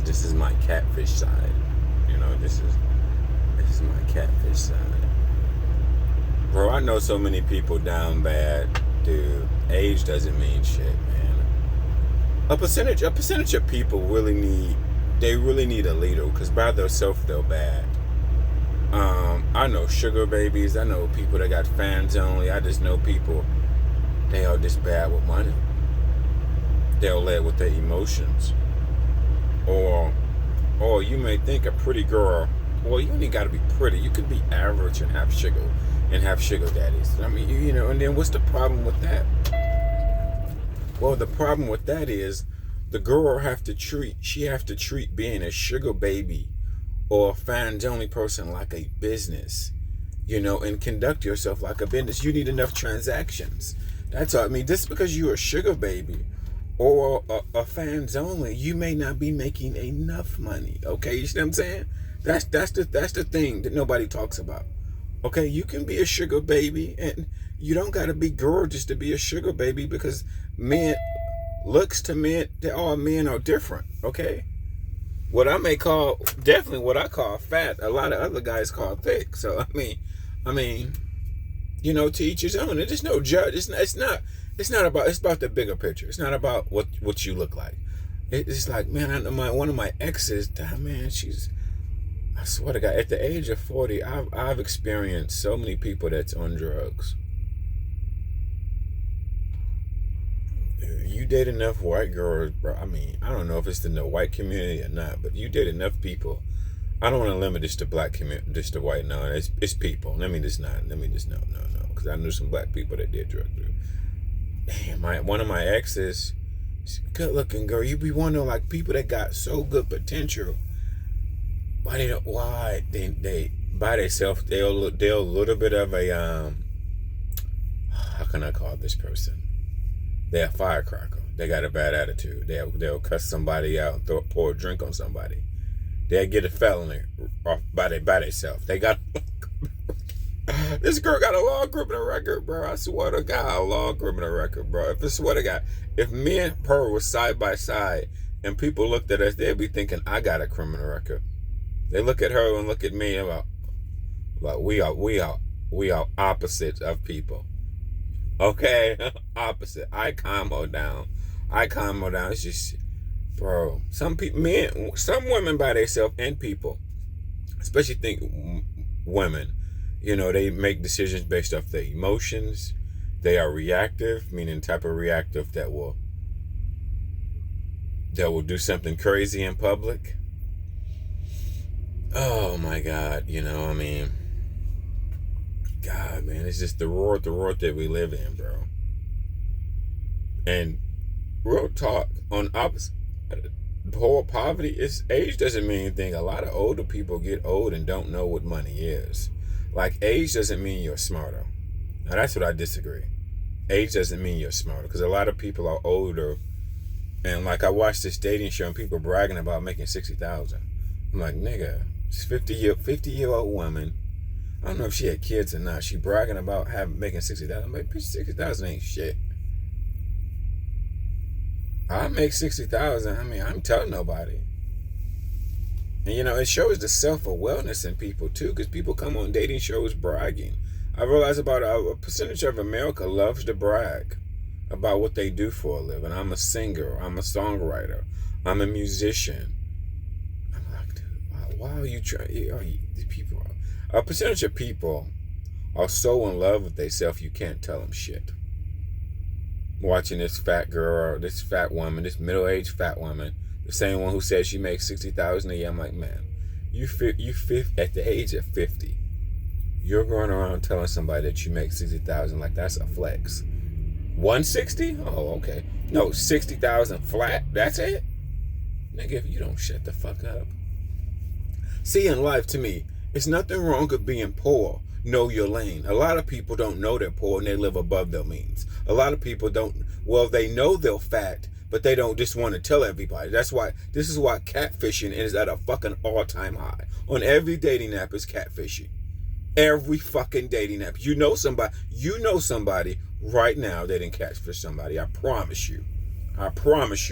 is my catfish side. You know, this is my catfish side. Bro, I know so many people down bad, dude. Age doesn't mean shit, man. A percentage of people really need a leader, because by themselves they're bad. I know sugar babies. I know people that got fans only. I just know people, they are just bad with money. They're led with their emotions. Or you may think a pretty girl, well, you ain't got to be pretty. You can be average and have sugar daddies. I mean, you know, and then what's the problem with that? Well, the problem with that is the girl have to treat being a sugar baby or a fans only person like a business, you know, and conduct yourself like a business. You need enough transactions. That's all. I mean, just because you're a sugar baby or a fans only, you may not be making enough money. Okay, you see what I'm saying? That's the thing that nobody talks about. Okay, you can be a sugar baby, and you don't gotta be gorgeous to be a sugar baby, because looks to men, all men are different. Okay, what I call fat, a lot of other guys call thick. So I mean, you know, to each his own. And there's no judge. It's about the bigger picture. It's not about what you look like. It's like, man, one of my exes, man, I swear to God, at the age of 40, I've experienced so many people that's on drugs. You date enough white girls, bro. I mean, I don't know if it's in the white community or not, but you date enough people. I don't want to limit this to black community, this to white. No, it's people. Let me just no, because I knew some black people that did drugs. Damn, one of my exes, good looking girl. You be wondering, like, people that got so good potential, why they by themselves, they're a little bit of a how can I call this person? They're a firecracker. They got a bad attitude. They'll cuss somebody out and pour a drink on somebody. They'll get a felony off by themselves. They got this girl got a long criminal record, bro. I swear to God, a long criminal record, bro. If me and her were side by side and people looked at us, they'd be thinking I got a criminal record. They look at her and look at me about we are opposites of people. Okay, opposite. I calm her down. It's just, bro. Some women by themselves, and people, especially think women, you know, they make decisions based off their emotions. They are reactive, meaning type of reactive that will do something crazy in public. Oh my God, you know, I mean, God, man, it's just the world that we live in, bro. And real talk, on opposite, poor poverty, age doesn't mean anything. A lot of older people get old and don't know what money is. Like, age doesn't mean you're smarter. Now, that's what I disagree. Age doesn't mean you're smarter, because a lot of people are older, and like, I watched this dating show and people bragging about making $60,000. I'm like, nigga, it's 50-year-old woman. I don't know if she had kids or not. She bragging about making $60,000. I'm like, bitch, $60,000 ain't shit. I make $60,000. I mean, I'm telling nobody. And you know, it shows the self-awareness in people too, because people come on dating shows bragging. I realize about a percentage of America loves to brag about what they do for a living. I'm a singer. I'm a songwriter. I'm a musician. I'm like, dude, why are you trying? These people. A percentage of people are so in love with themselves, you can't tell them shit. Watching this fat girl, this fat woman, this middle-aged fat woman, the same one who says she makes $60,000 a year. I'm like, man, you at the age of 50, you're going around telling somebody that you make $60,000 like that's a flex. 160? Oh, okay. No, 60,000 flat. That's it, nigga. If you don't shut the fuck up. See, in life, to me, it's nothing wrong with being poor. Know your lane. A lot of people don't know they're poor and they live above their means. A lot of people they know they're fat, but they don't just want to tell everybody. This is why catfishing is at a fucking all-time high. On every dating app is catfishing. Every fucking dating app. You know somebody right now that didn't catfish somebody. I promise you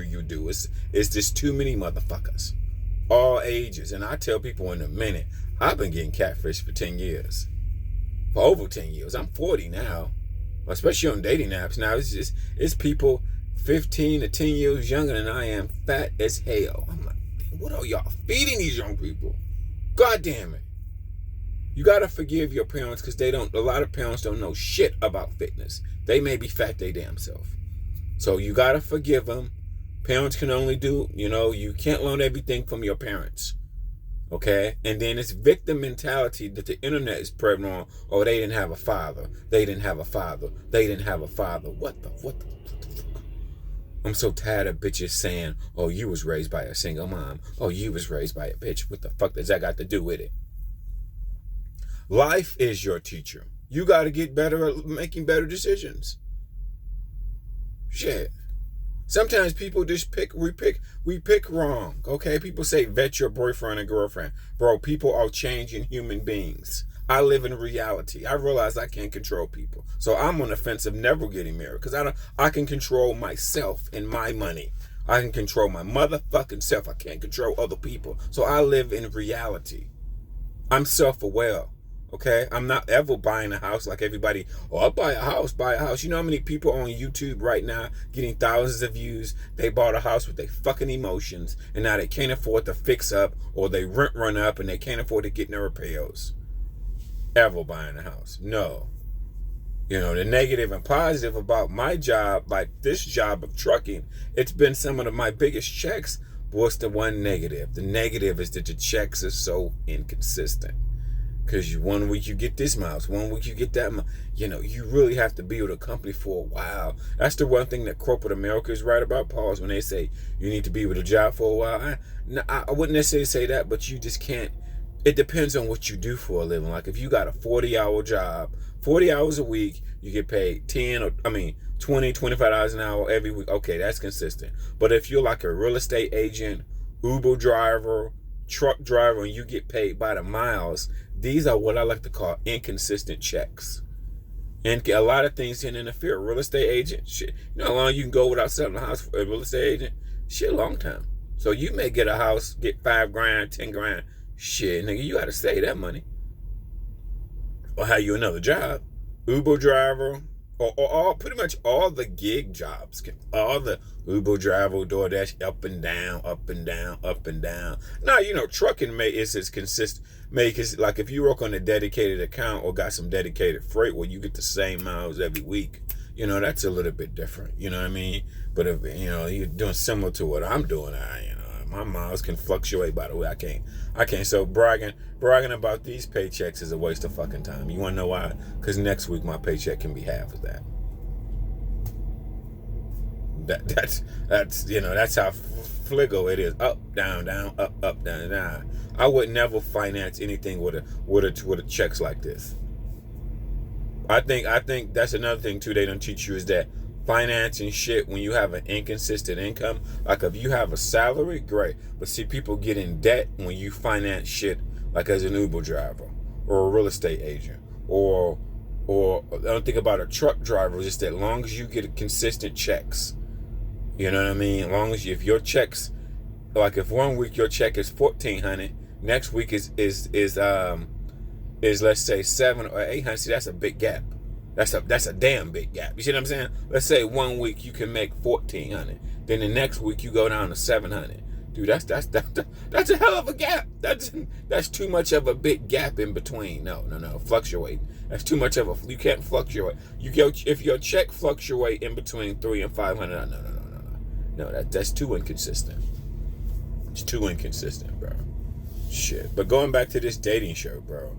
you do. It's just too many motherfuckers. all ages. And I tell people in a minute, I've been getting catfish for 10 years. For over 10 years. I'm 40 now. Especially on dating apps. Now, it's people 15 to 10 years younger than I am, fat as hell. I'm like, what are y'all feeding these young people? God damn it. You gotta forgive your parents because a lot of parents don't know shit about fitness. They may be fat they damn self. So you gotta forgive them. Parents can only do, you can't learn everything from your parents. Okay? And then it's victim mentality that the internet is spreading on. Oh, they didn't have a father. They didn't have a father. They didn't have a father. What the fuck? I'm so tired of bitches saying, oh, you was raised by a single mom. Oh, you was raised by a bitch. What the fuck does that got to do with it? Life is your teacher. You got to get better at making better decisions. Shit. Sometimes people just we pick wrong. Okay? People say vet your boyfriend and girlfriend. Bro, people are changing human beings. I live in reality. I realize I can't control people. So I'm on the fence of never getting married because I can control myself and my money. I can control my motherfucking self. I can't control other people. So I live in reality. I'm self-aware. Okay? I'm not ever buying a house like everybody. Oh, I'll buy a house. You know how many people on YouTube right now getting thousands of views? They bought a house with their fucking emotions and now they can't afford to fix up or they rent run up and they can't afford to get no repairs. Ever buying a house. No. The negative and positive about my job, like this job of trucking, it's been some of my biggest checks. But what's the one negative? The negative is that the checks are so inconsistent. Because 1 week you get this miles, 1 week you get that miles. You really have to be with a company for a while. That's the one thing that corporate America is right about, Pauls, when they say you need to be with a job for a while. I wouldn't necessarily say that, but you just can't. It depends on what you do for a living. Like if you got a 40-hour job, 40 hours a week, you get paid $20, $25 an hour every week. Okay, that's consistent. But if you're like a real estate agent, Uber driver, truck driver, and you get paid by the miles, these are what I like to call inconsistent checks. And a lot of things can interfere. Real estate agent, shit. You know how long you can go without selling a house for a real estate agent? Shit, long time. So you may get a house, get $5,000, $10,000. Shit, nigga, you gotta save that money. Or have you another job. Uber driver, or all pretty much all the gig jobs, all the Uber driver, DoorDash, up and down, up and down, up and down. Now, trucking is as consistent. Because like if you work on a dedicated account or got some dedicated freight where you get the same miles every week, that's a little bit different. You know what I mean? But if you're doing similar to what I'm doing, my miles can fluctuate. By the way, I can't. So bragging about these paychecks is a waste of fucking time. You want to know why? Because next week my paycheck can be half of that. That's how fligo it is. Up, down, up, down, down. I would never finance anything with a checks like this. I think that's another thing too they don't teach you is that financing shit when you have an inconsistent income. Like if you have a salary, great. But see, people get in debt when you finance shit like as an Uber driver or a real estate agent or I don't think about a truck driver, just that long as you get consistent checks. You know what I mean? As long as if your checks, like if 1 week your check is $1,400, next week is let's say $700 or $800. See, that's a big gap. That's a damn big gap. You see what I'm saying? Let's say 1 week you can make $1,400, then the next week you go down to $700. Dude, that's a hell of a gap. That's too much of a big gap in between. No. Fluctuate. That's too much of you can't fluctuate. If your check fluctuate in between $300 and $500. No, that's too inconsistent. It's too inconsistent, bro. Shit. But going back to this dating show, bro.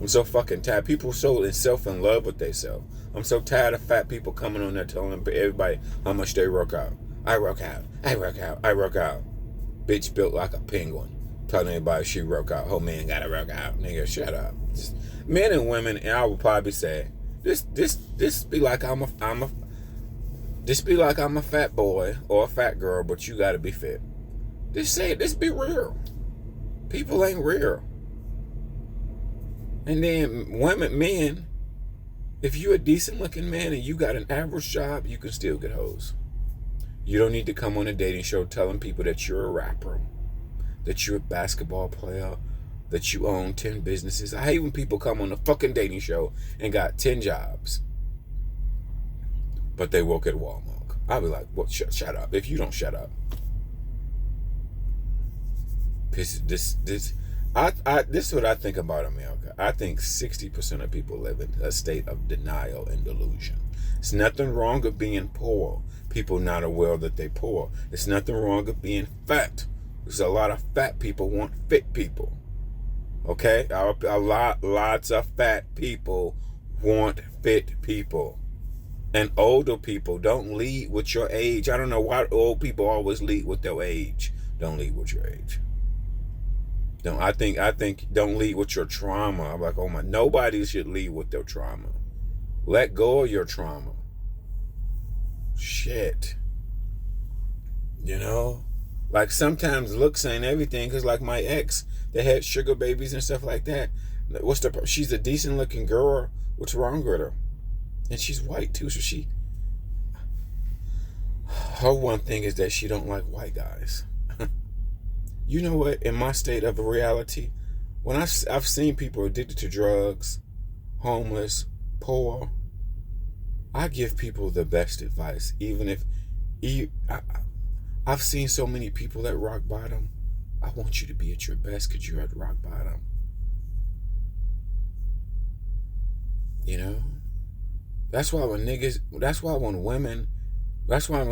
I'm so fucking tired. People so in love with themselves. I'm so tired of fat people coming on there telling everybody how much they work out. I work out. Bitch built like a penguin. Telling everybody she work out. Oh man, gotta work out. Nigga, shut up. Just, men and women, and I would probably say, this be like I'm a fat boy or a fat girl, but you gotta be fit. Just say it. This be real. People ain't real. And then men, if you a decent looking man and you got an average job, you can still get hoes. You don't need to come on a dating show telling people that you're a rapper, that you're a basketball player, that you own 10 businesses. I hate when people come on a fucking dating show and got 10 jobs, but they work at Walmart. I'll be like, well, shut up. If you don't shut up. This is what I think about America. I think 60% of people live in a state of denial and delusion. It's nothing wrong with being poor. People not aware that they're poor. It's nothing wrong with being fat. There's a lot of fat people want fit people. Okay? Lots of fat people want fit people. And older people don't lead with your age. I don't know why old people always lead with their age. Don't lead with your age. I think don't lead with your trauma. I'm like, oh my, nobody should lead with their trauma. Let go of your trauma. Shit. You know? Like sometimes looks ain't everything, because like my ex, they had sugar babies and stuff like that. She's a decent looking girl. What's wrong with her? And she's white too, so her one thing is that she don't like white guys. You know what? In my state of reality, when I've seen people addicted to drugs, homeless, poor, I give people the best advice. Even if I've seen so many people at rock bottom, I want you to be at your best because you're at rock bottom. You know? That's why when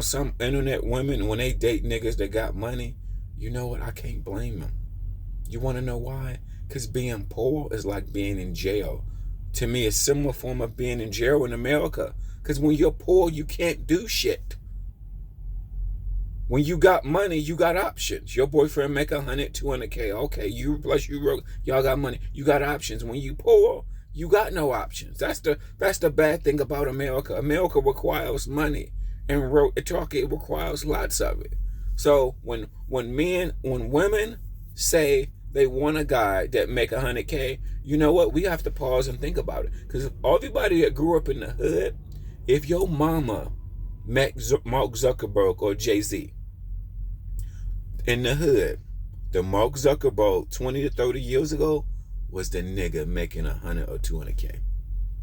some internet women, when they date niggas that got money, you know what? I can't blame them. You want to know why? Because being poor is like being in jail. To me, it's a similar form of being in jail in America. Because when you're poor, you can't do shit. When you got money, you got options. Your boyfriend make 100, 200K. Okay, y'all got money. You got options. When you poor, you got no options. That's the bad thing about America. America requires money, and it requires lots of it. So when women say they want a guy that make 100K, you know what? We have to pause and think about it. Because everybody that grew up in the hood, if your mama met Mark Zuckerberg or Jay-Z in the hood, the Mark Zuckerberg 20 to 30 years ago was the nigga making 100 or 200K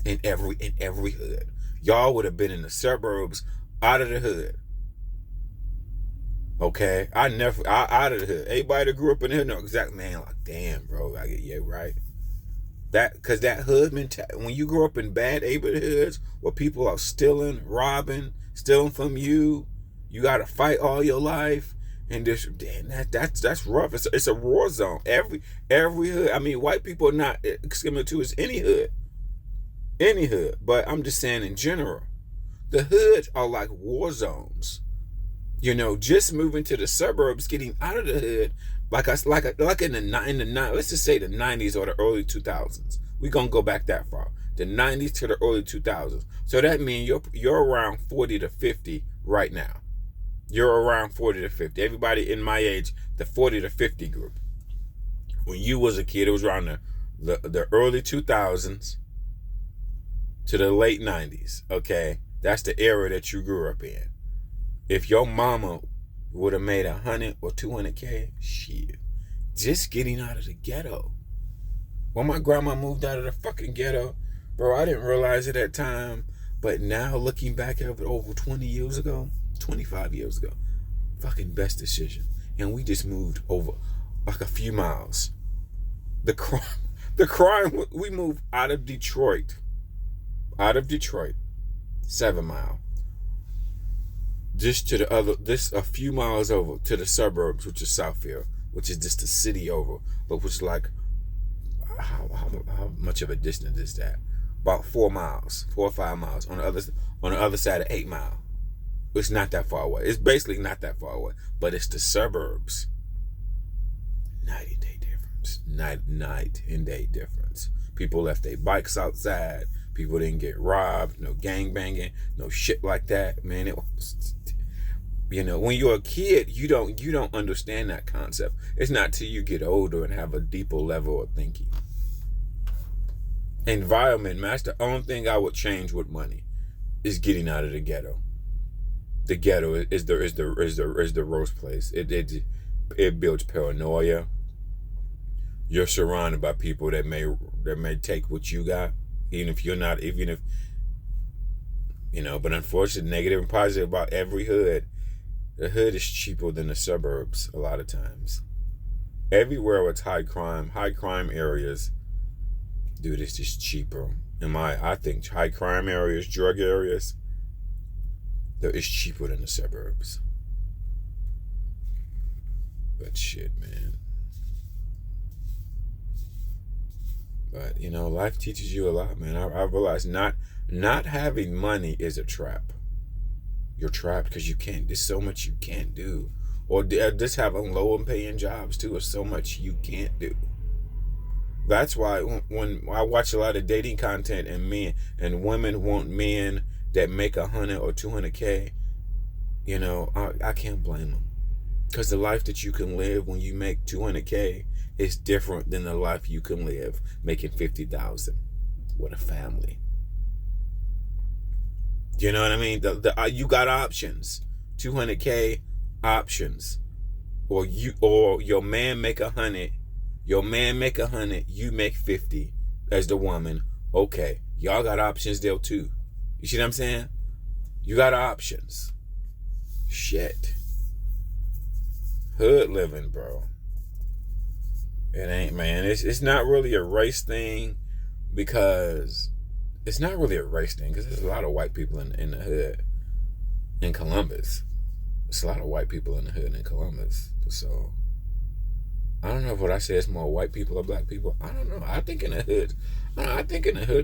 in every hood. Y'all would have been in the suburbs, out of the hood. Okay, out of the hood. Everybody that grew up in the hood know exactly, man, like, damn, bro, I get you right. Because that hood mentality, when you grow up in bad neighborhoods where people are stealing, robbing, stealing from you, you got to fight all your life, and that's rough. It's a war zone. Every hood. I mean, white people are not similar to as any hood, but I'm just saying in general, the hoods are like war zones. You know, just moving to the suburbs, getting out of the hood, like in the let's just say the 90s or the early 2000s. We're gonna go back that far, the 90s to the early 2000s. So that means you're around 40 to 50 right now. You're around 40 to 50. Everybody in my age, the 40 to 50 group. When you was a kid, it was around the early 2000s to the late 90s. Okay, that's the era that you grew up in. If your mama would have made 100 or 200K, shit, just getting out of the ghetto. When my grandma moved out of the fucking ghetto, bro, I didn't realize it at time, but now looking back at it over 20 years ago, 25 years ago, fucking best decision. And we just moved over like a few miles. The crime, we moved out of Detroit, 7 Mile. Just a few miles over to the suburbs, which is Southfield, which is just the city over, but which is like, how much of a distance is that? About 4 or 5 miles on the other side of 8 Mile. It's not that far away. It's basically not that far away, but it's the suburbs. Night and day difference. People left their bikes outside. People didn't get robbed. No gang banging. No shit like that. Man, it was, you know, when you're a kid, you don't understand that concept. It's not till you get older and have a deeper level of thinking. Environment, man, that's the only thing I would change with money, is getting out of the ghetto. The ghetto is the roast place. it builds paranoia. You're surrounded by people that may take what you got, even if you're not, even if But unfortunately, negative and positive about every hood. The hood is cheaper than the suburbs a lot of times. Everywhere with high crime areas, dude, it's just cheaper. I think high crime areas, drug areas, it's cheaper than the suburbs. But shit, man. But life teaches you a lot, man. I realized not having money is a trap. You're trapped because there's so much you can't do. Or just having low and paying jobs too, is so much you can't do. That's why when I watch a lot of dating content and men and women want men that make 100 or 200K, I can't blame them. Because the life that you can live when you make 200K is different than the life you can live making 50,000 with a family. You know what I mean? You got options. 200K options. Or your man make 100. Your man make 100. You make 50 as the woman. Okay, y'all got options there too. You see what I'm saying? You got options. Shit. Hood living, bro. It ain't, man. It's not really a race thing because there's a lot of white people in the hood in Columbus. There's a lot of white people in the hood in Columbus. So I don't know if what I say is more white people or black people. I don't know. I think in the hoods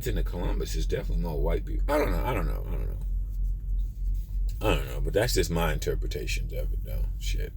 in the Columbus is definitely more white people. I don't know. But that's just my interpretation of it, though. Shit.